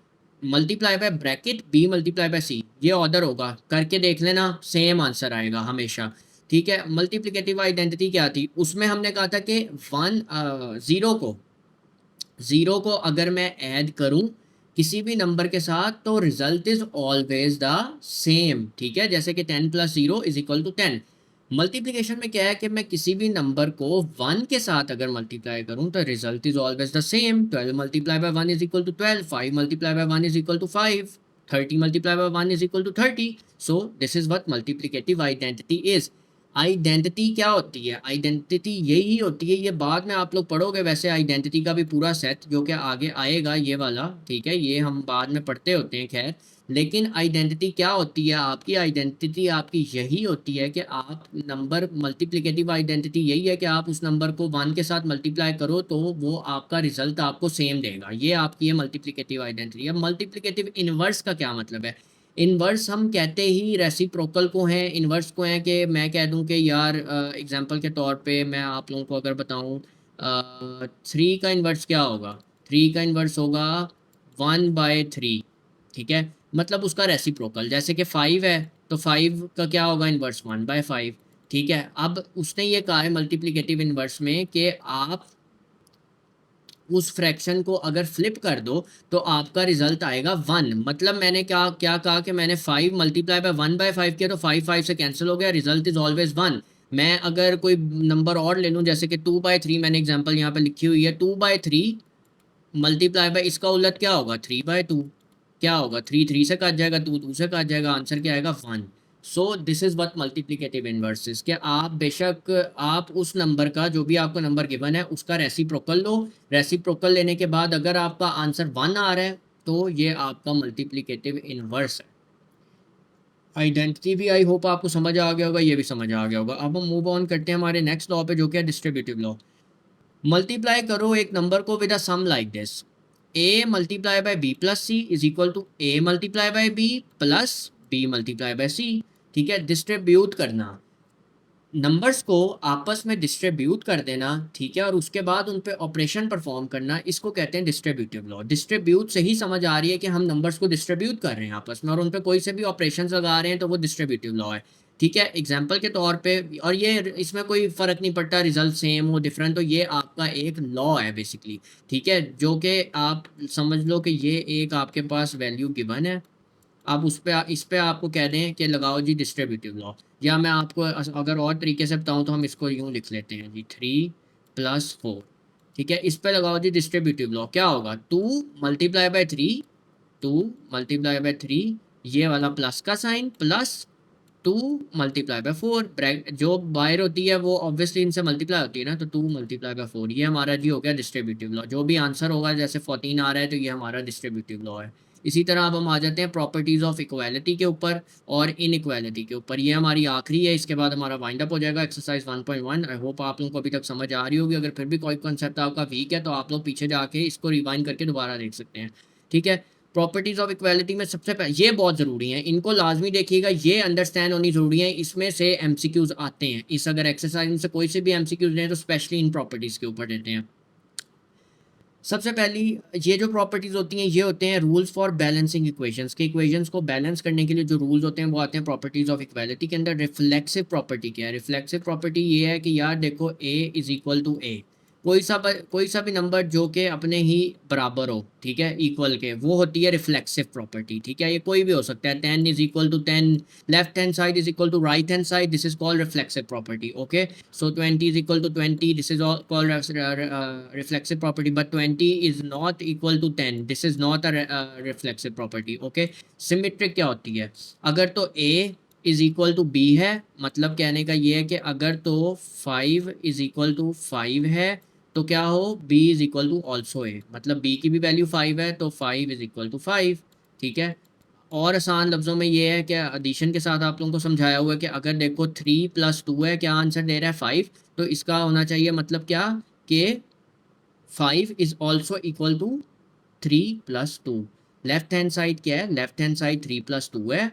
multiply by bracket B multiply by C. ये ऑर्डर होगा, करके देख लेना, सेम आंसर आएगा हमेशा। ठीक है, मल्टीप्लिकेटिव आइडेंटिटी क्या थी, उसमें हमने कहा था कि ज़ीरो को अगर मैं ऐड करूं किसी भी नंबर के साथ तो result is always the same. ठीक है, जैसे कि 10 + 0 = 10। मल्टीप्लिकेशन में क्या है कि मैं किसी भी नंबर को 1 के साथ अगर मल्टीप्लाई करूं तो result is always the same. 12 multiply by 1 = 12, 5 multiply by 1 = 5, 30 multiply by 1 = 30। So this is what multiplicative identity is. Identity क्या होती है, आइडेंटिटी यही होती है, ये बाद में आप लोग पढ़ोगे वैसे आइडेंटिटी का भी पूरा सेट जो कि आगे आएगा ये वाला। ठीक है, ये हम बाद में पढ़ते होते हैं खैर। लेकिन आइडेंटिटी क्या होती है, आपकी आइडेंटिटी आपकी यही होती है कि आप नंबर, मल्टीप्लिकेटिव आइडेंटिटी यही है कि आप उस नंबर को 1 के साथ मल्टीप्लाई करो तो वो आपका रिजल्ट आपको सेम देगा। ये आपकी है मल्टीप्लिकेटिव आइडेंटिटी। अब मल्टीप्लिकेटिव इनवर्स का क्या मतलब है, इन्वर्स हम कहते ही रेसिप्रोकल को हैं, इन्वर्स को हैं कि मैं कह दूं कि यार एग्जांपल के तौर पे मैं आप लोगों को अगर बताऊं 3 का इन्वर्स क्या होगा, 3 का इन्वर्स होगा 1/3। ठीक है, मतलब उसका रेसिप्रोकल, जैसे कि 5 है तो 5 का क्या होगा इन्वर्स, 1/5। ठीक है, अब उसने ये कहा है मल्टीप्लिकेटिव इन्वर्स में कि आप उस फ्रैक्शन को अगर फ्लिप कर दो तो आपका रिजल्ट आएगा 1। मतलब मैंने क्या क्या कहा कि मैंने 5 मल्टीप्लाई बाय 1/5 किया तो 5 5 से कैंसिल हो गया, रिजल्ट इज ऑलवेज 1। मैं अगर कोई नंबर और ले लूँ जैसे कि 2/3, मैंने एग्जांपल यहाँ पे लिखी हुई है, 2/3 मल्टीप्लाई बाय इसका उलट क्या होगा, 3/2। क्या होगा, 3 3 से काट जाएगा, 2 2 से काट जाएगा, आंसर क्या आएगा, 1। So this is what multiplicative inverses, कि आप बेशक आप उस नंबर का, जो भी आपको नंबर गिवन है उसका रेसिप्रोकल लो, रेसिप्रोकल लेने के बाद अगर आपका आंसर 1 आ रहा है तो ये आपका मल्टीप्लिकेटिव इनवर्स है। आइडेंटिटी भी आई होप आपको समझ आ गया होगा, ये भी समझ आ गया होगा। अब हम मूव ऑन करते हैं हमारे नेक्स्ट लॉ पे जो कि है डिस्ट्रीब्यूटिव लॉ। मल्टीप्लाई करो एक नंबर को with a sum like this, a multiply by b plus C is equal to a multiply by b plus b multiply by c। ठीक है, डिस्ट्रीब्यूट करना, नंबर्स को आपस में डिस्ट्रीब्यूट कर देना। ठीक है, और उसके बाद उन पे ऑपरेशन परफॉर्म करना, इसको कहते हैं डिस्ट्रीब्यूटिव लॉ। डिस्ट्रीब्यूट से ही समझ आ रही है कि हम नंबर्स को डिस्ट्रीब्यूट कर रहे हैं आपस में और उन पे कोई से भी ऑपरेशन लगा रहे हैं तो वो डिस्ट्रीब्यूटिव लॉ है। ठीक है, एग्जाम्पल के तौर पे, और ये इसमें कोई फ़र्क नहीं पड़ता रिजल्ट सेम हो डिफरेंट, तो ये आपका एक लॉ है बेसिकली। ठीक है, जो कि आप समझ लो कि ये एक आपके पास वैल्यू गिवन है, आप उस पे इस पे आपको कह दें कि लगाओ जी डिस्ट्रीब्यूटिव लॉ, या मैं आपको अगर और तरीके से बताऊं तो हम इसको यूँ लिख लेते हैं जी, 3 + 4। ठीक है, इस पे लगाओ जी डिस्ट्रीब्यूटिव लॉ, क्या होगा, 2 मल्टीप्लाई बाय 3, 2 मल्टीप्लाई बाय 3, ये वाला प्लस का sign, plus 2 multiply by 4, bracket जो बाहर होती है वो ऑब्वियसली इनसे मल्टीप्लाई होती है ना, तो 2 मल्टीप्लाई बाय 4, ये हमारा जी हो गया डिस्ट्रीब्यूटिव लॉ। जो भी आंसर होगा, जैसे 14 आ रहा है तो ये हमारा डिस्ट्रीब्यूटिव लॉ है। इसी तरह अब हम आ जाते हैं प्रॉपर्टीज़ ऑफ इक्वालिटी के ऊपर और इनइक्वालिटी के ऊपर। ये हमारी आखिरी है, इसके बाद हमारा वाइंड अप हो जाएगा एक्सरसाइज 1.1। आई होप आप लोगों को अभी तक समझ आ रही होगी। अगर फिर भी कोई कंसेप्ट आपका वीक है तो आप लोग पीछे जाके इसको रिवाइंड करके दोबारा देख सकते हैं। ठीक है, प्रॉपर्टीज़ ऑफ इक्वालिटी में सबसे पहले ये बहुत ज़रूरी है, इनको लाजमी देखिएगा, ये अंडरस्टैंड होनी ज़रूरी है। इसमें से एमसीक्यूज़ आते हैं, इस अगर एक्सरसाइज में से कोई से भी एमसीक्यूज़ लें तो स्पेशली इन प्रॉपर्टीज़ के ऊपर देते हैं। सबसे पहली ये जो प्रॉपर्टीज़ होती हैं ये होते हैं रूल्स फॉर बैलेंसिंग इक्वेशंस के, इक्वेशंस को बैलेंस करने के लिए जो रूल्स होते हैं वो आते हैं प्रॉपर्टीज़ ऑफ इक्वालिटी के अंदर। रिफ्लेक्सिव प्रॉपर्टी क्या है, रिफ्लेक्सिव प्रॉपर्टी ये है कि यार देखो a = a, कोई सा भी नंबर जो कि अपने ही बराबर हो, ठीक है, इक्वल के, वो होती है रिफ्लेक्सिव प्रॉपर्टी, ठीक है। ये कोई भी हो सकता है, 10 is equal to 10, left hand side is equal to right hand side, this is called reflexive property, okay. So 20 is equal to 20, this is called reflexive property, but 20 is not equal to 10, this is not a reflexive property, okay. Symmetric क्या होती है? अगर तो A is equal to B है, मतलब कहने का ये है कि अगर तो 5 इज इक्वल टू 5 है तो क्या हो, b is equal to also A, मतलब b की भी वैल्यू 5 है तो 5 इज इक्वल टू 5, ठीक है। और आसान लफ्ज़ों में ये है कि एडिशन के साथ आप लोगों को समझाया हुआ है कि अगर देखो 3 प्लस 2 है, क्या आंसर दे रहा है 5, तो इसका होना चाहिए मतलब क्या, कि 5 is also equal to 3 plus 2। Left hand side क्या है, लेफ्ट हैंड साइड 3 प्लस 2 है,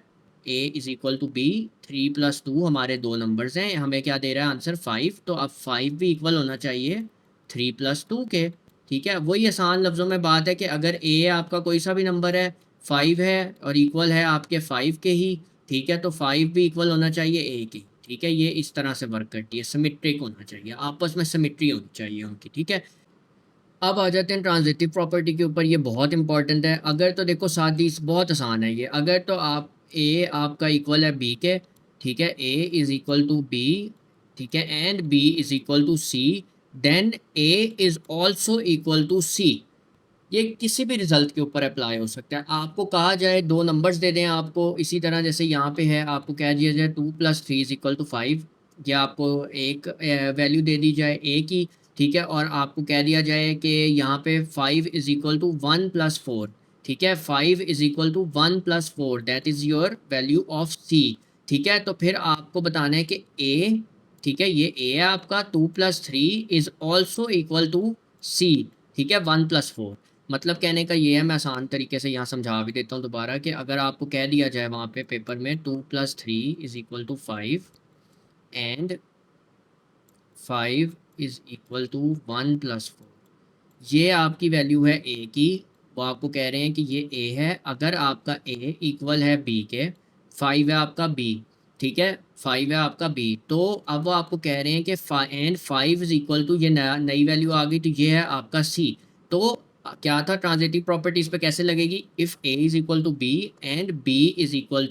a is equal to b, 3 plus 2 हमारे दो नंबर्स हैं, हमें क्या दे रहा है आंसर 5, तो अब 5 भी इक्वल होना चाहिए 3 प्लस 2 के, ठीक है। वही आसान लफ्ज़ों में बात है कि अगर a आपका कोई सा भी नंबर है, 5 है और इक्वल है आपके 5 के ही, ठीक है, तो 5 भी इक्वल होना चाहिए a की, ठीक है। ये इस तरह से वर्क करती है, सिमेट्रिक होना चाहिए, आपस में सिमेट्री होनी चाहिए उनकी, ठीक है। अब आ जाते हैं ट्रांजिटिव प्रॉपर्टी के ऊपर, ये बहुत इंपॉर्टेंट है। अगर तो देखो सादी बहुत आसान है ये, अगर तो आप ए आपका इक्वल है बी के, ठीक है, A is equal to B, ठीक है, and B is equal to C, then A is also equal to C. ये किसी भी रिजल्ट के ऊपर अप्लाई हो सकता है। आपको कहा जाए दो नंबर्स दे दें आपको, इसी तरह जैसे यहाँ पे है, आपको कह दिया जाए 2 प्लस 3 इज इक्वल टू 5, या आपको एक वैल्यू दे दी जाए ए की, ठीक है, और आपको कह दिया जाए कि यहाँ पे 5 इज इक्वल टू 1 प्लस 4, ठीक है, 5 is equal to 1 plus 4, that is your value of C, ठीक है। तो फिर आपको बताना है कि ए, ठीक है, ये ए है आपका, 2 plus 3 is also equal to C, ठीक है, 1 प्लस 4। मतलब कहने का ये है, मैं आसान तरीके से यहाँ समझा भी देता हूँ दोबारा, कि अगर आपको कह दिया जाए वहाँ पे पेपर में 2 plus 3 is equal to 5 and 5 is equal to 1 plus 4, ये आपकी वैल्यू है ए की, वो आपको कह रहे हैं कि ये ए है। अगर आपका ए इक्वल है बी के, 5 है आपका बी, ठीक है, 5 है आपका बी, तो अब वो आपको कह रहे हैं कि एंड 5 इज इक्वल टू, ये नया नई वैल्यू आ गई, तो ये है आपका सी। तो क्या था, ट्रांजिटिव प्रॉपर्टी इस पे कैसे लगेगी, if A is equal to B and B is equal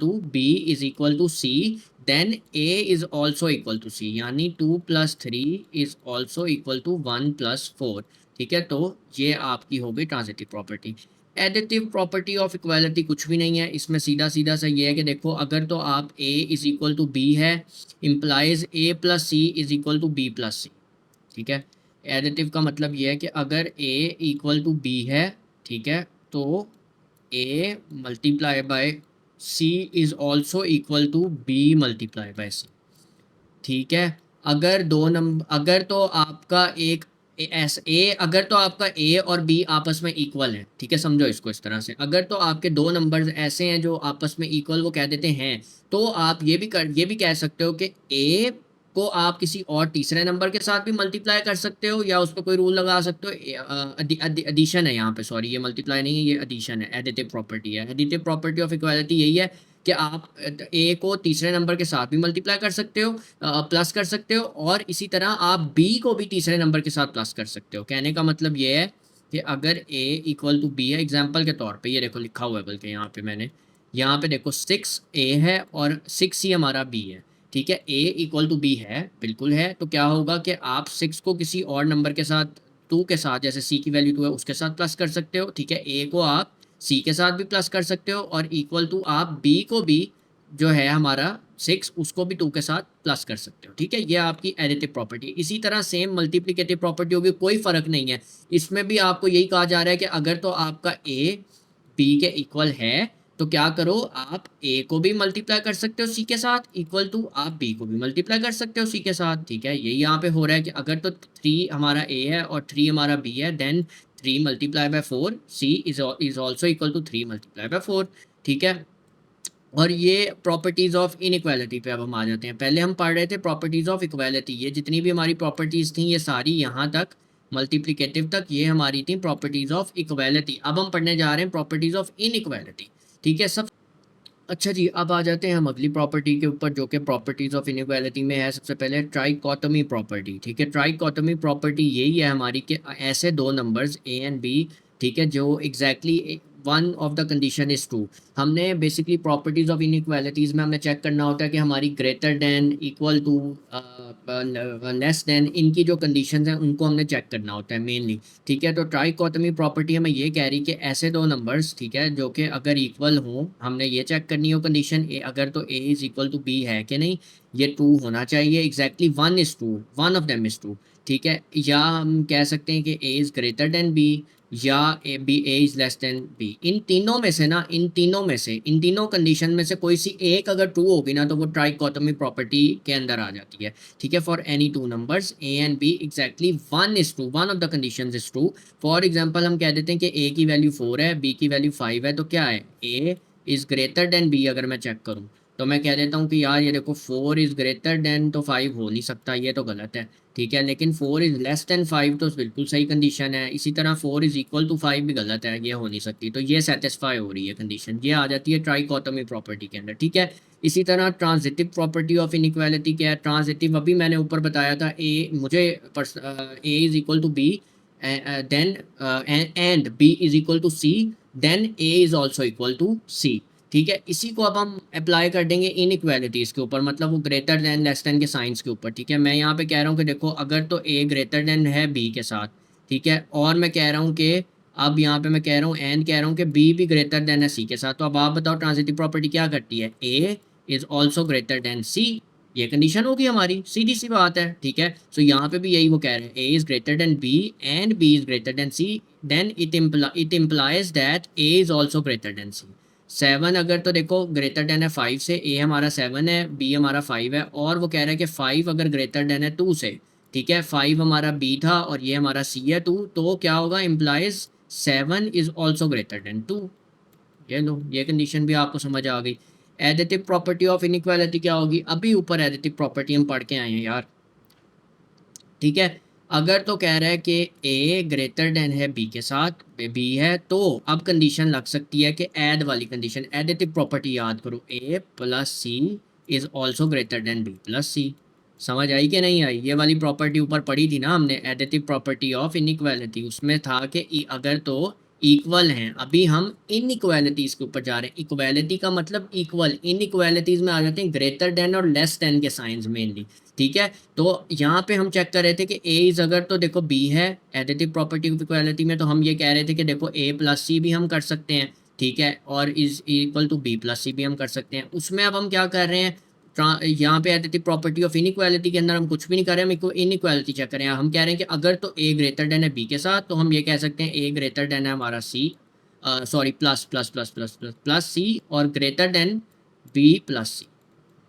to C, then A is also equal to C, यानी 2 plus 3 is also equal to 1 plus 4, ठीक है। तो ये आपकी हो गई transitive property. Additive property of equality कुछ भी नहीं है, इसमें सीधा सीधा सा ये है कि देखो, अगर तो आप a is equal to B है, implies a plus C is equal to B plus C, ठीक है। एडिटिव का मतलब ये है कि अगर a इक्वल टू बी है, ठीक है, तो a multiply by c is also equal to b multiply by c, ठीक है। अगर दो नंबर, अगर तो आपका एक एस ए, अगर तो आपका ए और बी आपस में इक्वल है, ठीक है, समझो इसको इस तरह से, अगर तो आपके दो नंबर्स ऐसे हैं जो आपस में इक्वल वो कह देते हैं, तो आप ये भी कह सकते हो कि ए को आप किसी और तीसरे नंबर के साथ भी मल्टीप्लाई कर सकते हो, या उस पर कोई रूल लगा सकते हो। एडिशन है यहाँ पे, सॉरी, ये मल्टीप्लाई नहीं है, ये एडिशन है, एडिटिव प्रॉपर्टी है। एडिटिव प्रॉपर्टी ऑफ इक्वालिटी यही है कि आप ए को तीसरे नंबर के साथ भी मल्टीप्लाई कर सकते हो, प्लस कर सकते हो, और इसी तरह आप बी को भी तीसरे नंबर के साथ प्लस कर सकते हो। कहने का मतलब ये है कि अगर ए इक्वल टू बी है, एग्जाम्पल के तौर पे ये देखो लिखा हुआ है, बल्कि यहाँ पे मैंने, यहाँ पे देखो 6 ए है और 6 ही हमारा बी है, ठीक है। ए इक्वल टू बी है, बिल्कुल है, तो क्या होगा कि आप 6 को किसी और नंबर के साथ, 2 के साथ, जैसे सी की वैल्यू 2 है उसके साथ प्लस कर सकते हो, ठीक है। ए को आप सी के साथ भी प्लस कर सकते हो, और इक्वल टू आप बी को भी, जो है हमारा 6, उसको भी 2 के साथ प्लस कर सकते हो, ठीक है। ये आपकी एडिटिव प्रॉपर्टी। इसी तरह सेम मल्टीप्लिकेटिव प्रॉपर्टी होगी, कोई फ़र्क नहीं है, इसमें भी आपको यही कहा जा रहा है कि अगर तो आपका ए बी के इक्वल है, तो क्या करो, आप ए को भी मल्टीप्लाई कर सकते हो सी के साथ, इक्वल टू आप बी को भी मल्टीप्लाई कर सकते हो सी के साथ, ठीक है। यही यहाँ पे हो रहा है कि अगर तो 3 हमारा ए है और 3 हमारा बी है, then 3 multiply by 4 C is also equal to 3 multiply by 4, ठीक है। और ये प्रॉपर्टीज़ ऑफ इनइक्वालिटी पे अब हम आ जाते हैं। पहले हम पढ़ रहे थे प्रॉपर्टीज़ ऑफ इक्वालिटी, ये जितनी भी हमारी प्रॉपर्टीज़ थी ये सारी यहाँ तक मल्टीप्लिकेटिव तक ये हमारी थी प्रॉपर्टीज़ ऑफ इक्वालिटी। अब हम पढ़ने जा रहे हैं प्रॉपर्टीज़ ऑफ इनइक्वालिटी, ठीक है। अच्छा जी, अब आ जाते हैं हम अगली प्रॉपर्टी के ऊपर जो कि प्रॉपर्टीज़ ऑफ इनइक्वालिटी में है। सबसे पहले ट्राइकोटोमी प्रॉपर्टी, ठीक है? ट्राइकोटोमी प्रॉपर्टी यही है हमारी कि ऐसे दो नंबर्स ए एंड बी, ठीक है, जो exactly one of the condition is true. हमने बेसिकली प्रॉपर्टीज़ ऑफ इनइक्वालिटीज़ में हमें चेक करना होता है कि हमारी greater than, equal to, less than, इनकी जो कंडीशंस हैं उनको हमने चेक करना होता है मेनली, ठीक है? तो ट्राइकोटोमी प्रॉपर्टी हमें ये कह रही कि ऐसे दो नंबर्स, ठीक है, जो कि अगर इक्वल हों, हमने ये चेक करनी हो कंडीशन ए, अगर तो A is equal to B है कि नहीं, ये ट्रू होना चाहिए। Exactly one is true, one of them is true, ठीक है? या हम कह सकते हैं कि A is greater than B, या A is less than B. इन तीनों में से ना, इन तीनों कंडीशन में से कोई सी एक अगर ट्रू होगी ना, तो वो ट्राइकोटोमी प्रॉपर्टी के अंदर आ जाती है, ठीक है? For any two numbers A and B, exactly one is true, one of the conditions is true. For example हम कह देते हैं कि ए की वैल्यू 4 है, बी की वैल्यू 5 है, तो क्या है, A is greater than B. अगर मैं चेक करूं तो मैं कह देता हूं कि यार ये देखो 4 इज ग्रेटर देन, तो 5 हो नहीं सकता, ये तो गलत है, ठीक है? लेकिन 4 इज लेस देन 5 तो बिल्कुल सही कंडीशन है। इसी तरह 4 इज इक्वल टू 5 भी गलत है, ये हो नहीं सकती, तो ये सेटिस्फाई हो रही है कंडीशन, ये आ जाती है ट्राइकोटोमी प्रॉपर्टी के अंदर, ठीक है? इसी तरह ट्रांजिटिव प्रॉपर्टी ऑफ इनइक्वालिटी क्या है? ट्रांजिटिव अभी मैंने ऊपर बताया था, A is equal to B, then and B is equal to C, then A is also equal to C, ठीक है? इसी को अब हम अप्लाई कर देंगे इनइक्वालिटीज़ के ऊपर, मतलब वो ग्रेटर देन लेस देन के साइंस के ऊपर, ठीक है? मैं यहाँ पे कह रहा हूँ कि देखो अगर तो ए ग्रेटर देन है बी के साथ, ठीक है, और मैं कह रहा हूँ कि अब यहाँ पे मैं कह रहा हूँ एंड कह रहा हूँ कि बी भी ग्रेटर देन है सी के साथ, तो अब आप बताओ ट्रांजिटिव प्रॉपर्टी क्या करती है? A is also greater than सी, ये कंडीशन होगी हमारी, सीधी सी बात है, ठीक है? सो यहाँ पे भी यही वो कह रहे हैं, A is greater than B and B is greater than C, then it implies that A is also greater than C. 7 अगर तो देखो ग्रेटर देन है 5 से, ए हमारा 7 है, बी हमारा 5 है, और वो कह रहा है कि 5 अगर ग्रेटर देन है 2 से, ठीक है? 5 हमारा बी था और ये हमारा सी है 2, तो क्या होगा, implies 7 is also greater then 2। ये लो, ये कंडीशन भी आपको समझ आ गई। एडिटिव प्रॉपर्टी ऑफ इनइक्वालिटी क्या होगी? अभी ऊपर एडिटिव प्रॉपर्टी हम पढ़ के आए हैं यार, ठीक है? अगर तो कह रहा है कि ए ग्रेटर देन है बी के साथ, बी है, तो अब कंडीशन लग सकती है कि ऐड वाली कंडीशन, एडिटिव प्रॉपर्टी याद करो, A plus C is also greater than B plus C. समझ आई कि नहीं आई? ये वाली प्रॉपर्टी ऊपर पढ़ी थी ना हमने, एडिटिव प्रॉपर्टी ऑफ इनइक्वालिटी, उसमें था कि अगर तो इक्वल हैं, अभी हम इनइक्वालिटीज़ के ऊपर जा रहे हैं। इक्वालिटी का मतलब इक्वल, इनइक्वालिटीज़ में आ जाते हैं ग्रेटर देन और लेस देन के साइंस मेनली, ठीक है? तो यहाँ पे हम चेक कर रहे थे कि ए इज अगर तो देखो बी है, एडिटिव प्रॉपर्टी ऑफ इक्वालिटी में, तो हम ये कह रहे थे कि देखो ए प्लस सी भी हम कर सकते हैं, ठीक है, और is equal to B plus C भी हम कर सकते हैं। उसमें अब हम क्या कर रहे हैं, यहाँ पे एडिटिव प्रॉपर्टी ऑफ इनइक्वालिटी के अंदर हम कुछ भी नहीं कर रहे हैं, हम इनइक्वालिटी चेक करें। हम कह रहे हैं कि अगर तो ए ग्रेटर देन है बी के साथ, तो हम ये कह सकते हैं ए ग्रेटर देन है हमारा C, sorry plus plus plus plus plus plus C, और greater than B plus C,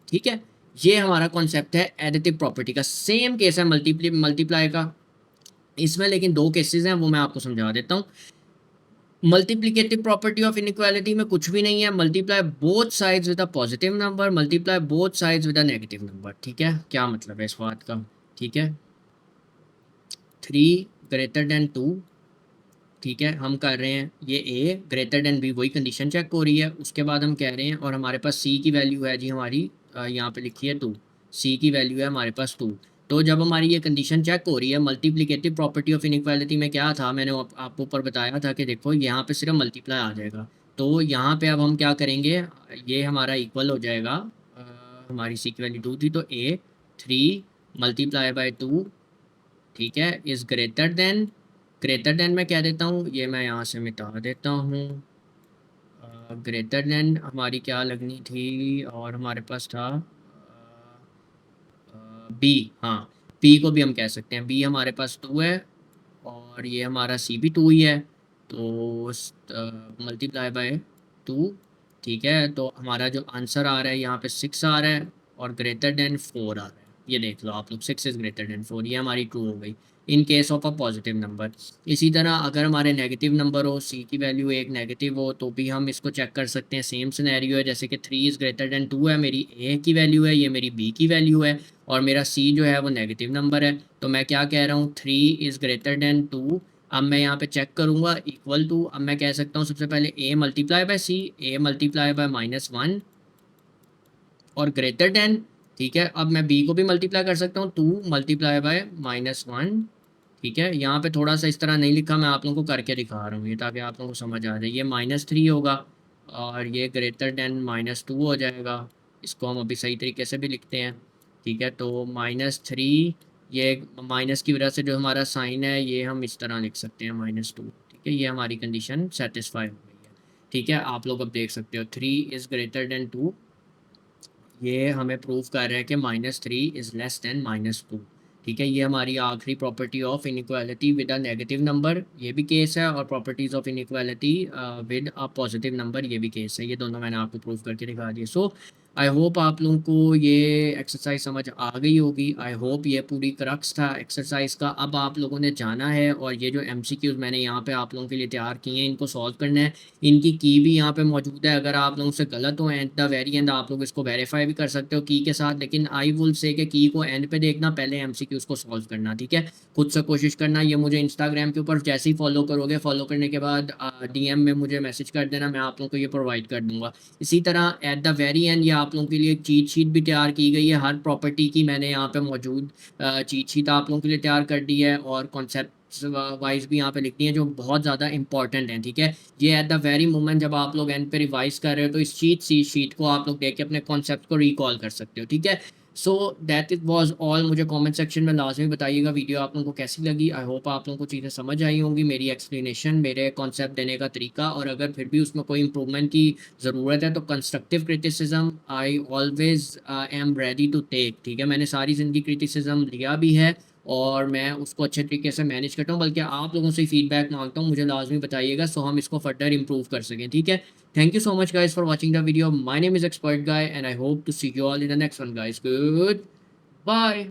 ठीक है? ये हमारा कॉन्सेप्ट है एडिटिव प्रॉपर्टी का। सेम केस है मल्टीप्लाई का, इसमें लेकिन दो केसेस हैं, वो मैं आपको समझा देता हूँ। मल्टीप्लिकेटिव प्रॉपर्टी ऑफ इनइक्वालिटी में कुछ भी नहीं है, multiply both sides with a positive number, multiply both sides with a negative number, ठीक है? क्या मतलब है इस बात का, ठीक है? 3 ग्रेटर देन 2, ठीक है, हम कर रहे हैं ये ए ग्रेटर देन बी, वही कंडीशन चेक हो रही है। उसके बाद हम कह रहे हैं, और हमारे पास सी की वैल्यू है जी हमारी, यहाँ पे लिखी है 2, सी की वैल्यू है हमारे पास 2। तो जब हमारी ये कंडीशन चेक हो रही है, मल्टीप्लिकेटिव प्रॉपर्टी ऑफ इनइक्वालिटी में क्या था, मैंने आपको ऊपर बताया था कि देखो यहाँ पे सिर्फ मल्टीप्लाई आ जाएगा, तो यहाँ पे अब हम क्या करेंगे, ये हमारा इक्वल हो जाएगा, हमारी सी की वैल्यू 2 थी, तो ए 3 मल्टीप्लाई बाई 2, ठीक है, इज़ ग्रेटर देन मैं कह देता हूँ, ये मैं यहाँ से मिटा देता हूँ। ग्रेटर देन हमारी क्या लगनी थी, और हमारे पास था बी, हाँ, पी को भी हम कह सकते हैं, बी हमारे पास 2 है, और ये हमारा सी भी 2 ही है, तो मल्टीप्लाई बाय 2, ठीक है? तो हमारा जो आंसर आ रहा है यहाँ पे 6 आ रहा है, और ग्रेटर देन 4 आ रहा है। ये देख लो आप लोग, 6 इज़ ग्रेटर देन 4, ये हमारी ट्रू हो गई in case of a positive number. इसी तरह अगर हमारे नेगेटिव नंबर हो, सी की वैल्यू एक नेगेटिव हो, तो भी हम इसको चेक कर सकते हैं। सेम सिनेरियो है, जैसे कि 3 इज़ ग्रेटर देन 2 है, मेरी ए की वैल्यू है, ये मेरी बी की वैल्यू है, और मेरा सी जो है वो नेगेटिव नंबर है, तो मैं क्या कह रहा हूँ, 3 इज़ ग्रेटर देन 2, अब मैं यहाँ पे चेक करूँगा इक्वल टू, अब मैं कह सकता हूँ सबसे पहले a multiply by C, a multiply by -1 और ग्रेटर देन, ठीक है। अब मैं b को भी मल्टीप्लाई कर सकता हूँ 2 मल्टीप्लाई बाय -1, ठीक है। यहाँ पे थोड़ा सा इस तरह नहीं लिखा, मैं आप लोगों को करके दिखा रहा हूँ ये, ताकि आप लोगों को समझ आ जाए। ये -3 होगा और ये ग्रेटर देन -2 हो जाएगा। इसको हम अभी सही तरीके से भी लिखते हैं, ठीक है। तो -3, ये माइनस की वजह से जो हमारा साइन है ये हम इस तरह लिख सकते हैं -2, ठीक है। ये हमारी कंडीशन सेटिस्फाई हो गई है, ठीक है। आप लोग अब देख सकते हो 3 इज़ ग्रेटर देन 2, ये हमें प्रूव कर रहा है कि -3 इज़ लेस देन -2, ठीक है। ये हमारी आखिरी property of inequality with a negative number, ये भी केस है, और properties of inequality with a positive number, ये भी केस है। ये दोनों मैंने आपको प्रूव करके दिखा दिए। सो आई होप आप लोगों को ये एक्सरसाइज समझ आ गई होगी। आई होप ये पूरी क्रक्स था एक्सरसाइज का। अब आप लोगों ने जाना है और ये जो MCQs मैंने यहाँ पे आप लोगों के लिए तैयार किए हैं, इनको सॉल्व करना है। इनकी की भी यहाँ पे मौजूद है, अगर आप लोगों से गलत हो एट द वेरी एंड आप लोग इसको वेरीफाई भी कर सकते हो की के साथ, लेकिन आई विल से कि की को एंड पे देखना, पहले MCQs को सॉल्व करना, ठीक है। खुद से कोशिश करना। ये मुझे इंस्टाग्राम के ऊपर जैसे ही फॉलो करोगे, फॉलो करने के बाद DM में मुझे मैसेज कर देना, मैं आप लोगों को ये प्रोवाइड कर दूंगा। इसी तरह एट द वेरी एंड ये आप लोगों के लिए चीट शीट भी तैयार की गई है, हर प्रॉपर्टी की मैंने यहाँ पे मौजूद चीट शीट आप लोगों के लिए तैयार कर दी है, और कॉन्सेप्ट वाइज भी यहाँ पे लिखनी है जो बहुत ज़्यादा इंपॉर्टेंट है, ठीक है। ये एट द वेरी मोमेंट जब आप लोग एंड पे रिवाइज कर रहे हो, तो इस शीट को आप लोग देख के अपने कॉन्सेप्ट को रिकॉल कर सकते हो, ठीक है। So that it was all. मुझे कमेंट सेक्शन में लाजमी बताइएगा वीडियो आप लोगों को कैसी लगी। आई होप आप लोगों को चीज़ें समझ आई होंगी, मेरी एक्सप्लेनेशन, मेरे कॉन्सेप्ट देने का तरीका, और अगर फिर भी उसमें कोई इंप्रूवमेंट की ज़रूरत है तो constructive criticism I always am ready to take, ठीक है। मैंने सारी ज़िंदगी क्रिटिसिज्म लिया भी है और मैं उसको अच्छे तरीके से मैनेज करता हूँ, बल्कि आप लोगों से फीडबैक मांगता हूँ, मुझे लाजमी बताइएगा सो हम इसको फर्दर इंप्रूव कर सकें, ठीक है। Thank you so much guys for watching the video. My name is Expert Guy and I hope to see you all in the next one guys. Goodbye.